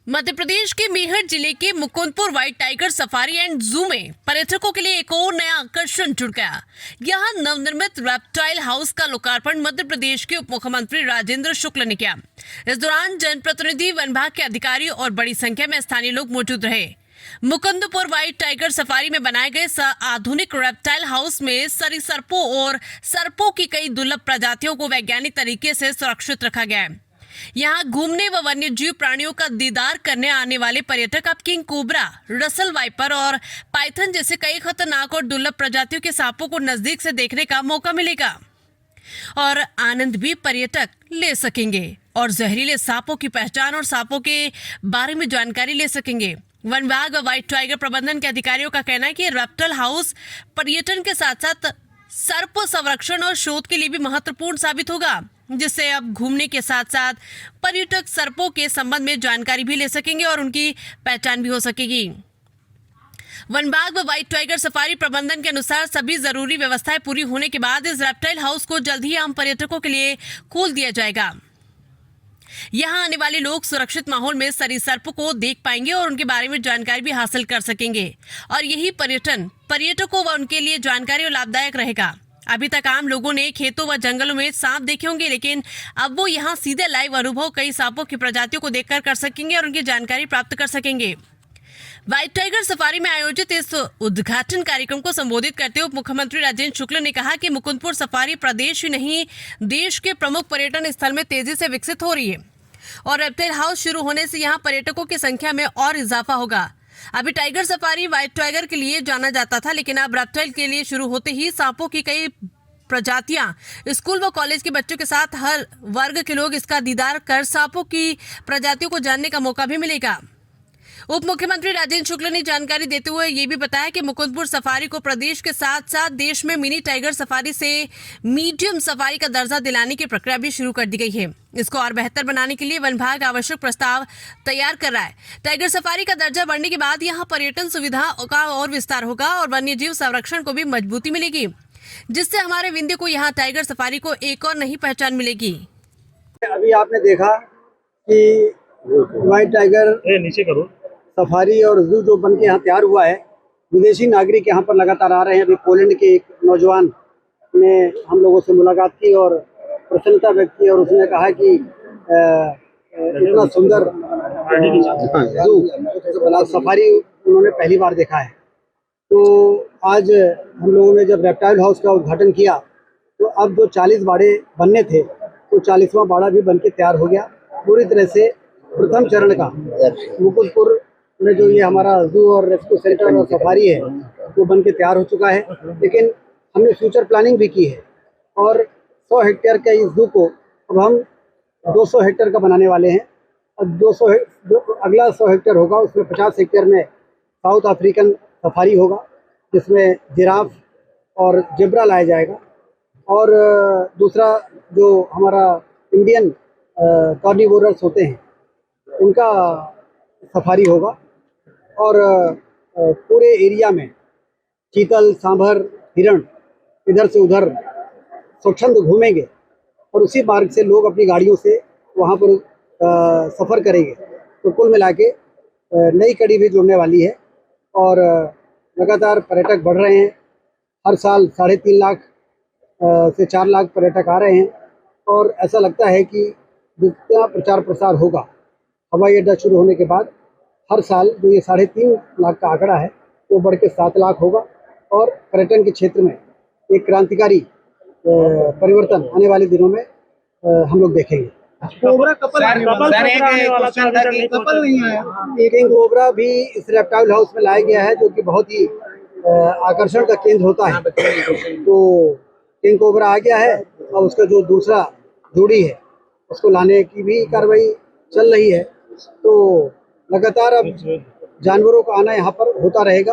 मध्य प्रदेश के मेरठ जिले के Mukundpur white tiger safari and जू में पर्यटकों के लिए एक और नया आकर्षण जुड़ गया। यहाँ नवनिर्मित रेप्टाइल हाउस का लोकार्पण मध्य प्रदेश के उप मुख्यमंत्री राजेंद्र शुक्ल ने किया। इस दौरान जनप्रतिनिधि, वन विभाग के अधिकारी और बड़ी संख्या में स्थानीय लोग मौजूद रहे। मुकुंदपुर व्हाइट टाइगर सफारी में बनाए गए आधुनिक रेप्टाइल हाउस में सरीसृपों और सर्पों की कई दुर्लभ प्रजातियों को वैज्ञानिक तरीके से सुरक्षित रखा गया है। यहाँ घूमने व वन्य जीव प्राणियों का दीदार करने आने वाले पर्यटक अब किंग कोबरा, रसल वाइपर और पाइथन जैसे कई खतरनाक और दुर्लभ प्रजातियों के सांपों को नजदीक से देखने का मौका मिलेगा और आनंद भी पर्यटक ले सकेंगे और जहरीले सांपों की पहचान और सांपों के बारे में जानकारी ले सकेंगे। वन विभाग व व्हाइट टाइगर प्रबंधन के अधिकारियों का कहना है कि रेप्टाइल हाउस पर्यटन के साथ साथ सर्प संरक्षण और शोध के लिए भी महत्वपूर्ण साबित होगा, जिससे अब घूमने के साथ साथ पर्यटक सर्पों के संबंध में जानकारी भी ले सकेंगे और उनकी पहचान भी हो सकेगी। वन विभाग व व्हाइट टाइगर सफारी प्रबंधन के अनुसार सभी जरूरी व्यवस्थाएं पूरी होने के बाद इस रेप्टाइल हाउस को जल्द ही आम पर्यटकों के लिए खोल दिया जाएगा। यहाँ आने वाले लोग सुरक्षित माहौल में सरीसृप को देख पाएंगे और उनके बारे में जानकारी भी हासिल कर सकेंगे और यही पर्यटन पर्यटकों व उनके लिए जानकारी और लाभदायक रहेगा। अभी तक आम लोगों ने खेतों व जंगलों में सांप देखे होंगे, लेकिन अब वो यहाँ सीधे लाइव अनुभव कई सांपों की प्रजातियों को देखकर कर सकेंगे और उनकी जानकारी प्राप्त कर सकेंगे। व्हाइट टाइगर सफारी में आयोजित इस उद्घाटन कार्यक्रम को संबोधित करते हुए उप मुख्यमंत्री राजेंद्र शुक्ल ने कहा कि मुकुंदपुर सफारी प्रदेश ही नहीं, देश के प्रमुख पर्यटन स्थल में तेजी से विकसित हो रही है और रेप्टाइल हाउस शुरू होने से यहाँ पर्यटकों की संख्या में और इजाफा होगा। अभी टाइगर सफारी व्हाइट टाइगर के लिए जाना जाता था, लेकिन अब रेप्टाइल के लिए शुरू होते ही सांपों की कई प्रजातियां स्कूल व कॉलेज के बच्चों के साथ हर वर्ग के लोग इसका दीदार कर सांपों की प्रजातियों को जानने का मौका भी मिलेगा। उप मुख्यमंत्री राजेंद्र शुक्ल ने जानकारी देते हुए ये भी बताया कि मुकुंदपुर सफारी को प्रदेश के साथ साथ देश में मिनी टाइगर सफारी से मीडियम सफारी का दर्जा दिलाने की प्रक्रिया भी शुरू कर दी गई है। इसको और बेहतर बनाने के लिए वन विभाग आवश्यक प्रस्ताव तैयार कर रहा है। टाइगर सफारी का दर्जा बढ़ने के बाद यहाँ पर्यटन सुविधा का और विस्तार होगा और वन्य जीव संरक्षण को भी मजबूती मिलेगी, जिससे हमारे विंध्य को यहाँ टाइगर सफारी को एक और नई पहचान मिलेगी। अभी आपने देखा कि व्हाइट टाइगर नीचे करो सफारी और जू जो बन के यहाँ तैयार हुआ है, विदेशी नागरिक यहाँ पर लगातार आ रहे हैं। अभी पोलैंड के एक नौजवान ने हम लोगों से मुलाकात की और प्रसन्नता व्यक्त की और उसने कहा कि इतना सुंदर जू सफारी उन्होंने पहली बार देखा है। तो आज हम लोगों ने जब रेप्टाइल हाउस का उद्घाटन किया तो अब जो 40 बाड़े बनने थे तो 40वां बाड़ा भी बन के तैयार हो गया। पूरी तरह से प्रथम चरण का मुकुंदपुर में जो ये हमारा जू और रेस्क्यू सेंटर और सफारी है वो बन के तैयार हो चुका है। लेकिन हमने फ्यूचर प्लानिंग भी की है और 100 हेक्टेयर का इस जू को अब हम 200 हेक्टेयर का बनाने वाले हैं। अब 200 अगला 100 हेक्टेयर होगा, उसमें 50 हेक्टेयर में साउथ अफ्रीकन सफारी होगा, जिसमें जिराफ और जेब्रा लाया जाएगा और दूसरा जो हमारा इंडियन कार्निवोरस होते हैं उनका सफारी होगा और पूरे एरिया में चीतल, सांभर, हिरण इधर से उधर स्वच्छंद घूमेंगे और उसी मार्ग से लोग अपनी गाड़ियों से वहाँ पर सफ़र करेंगे। तो कुल मिला के नई कड़ी भी जुड़ने वाली है और लगातार पर्यटक बढ़ रहे हैं। हर साल 3.5 लाख से 4 लाख पर्यटक आ रहे हैं और ऐसा लगता है कि जितना प्रचार प्रसार होगा हवाई अड्डा शुरू होने के बाद हर साल जो ये 3.5 लाख का आंकड़ा है वो बढ़ के 7 लाख होगा और पर्यटन के क्षेत्र में एक क्रांतिकारी परिवर्तन आने वाले दिनों में हम लोग देखेंगे। कोबरा कपल नहीं आया। किंग कोबरा भी इस रेप्टाइल हाउस में लाया गया है, जो कि बहुत ही आकर्षण का केंद्र होता है। तो किंग कोबरा आ गया है और उसका जो दूसरा जोड़ी है उसको लाने की भी कार्रवाई चल रही है। तो लगातार अब जानवरों का आना यहाँ पर होता रहेगा।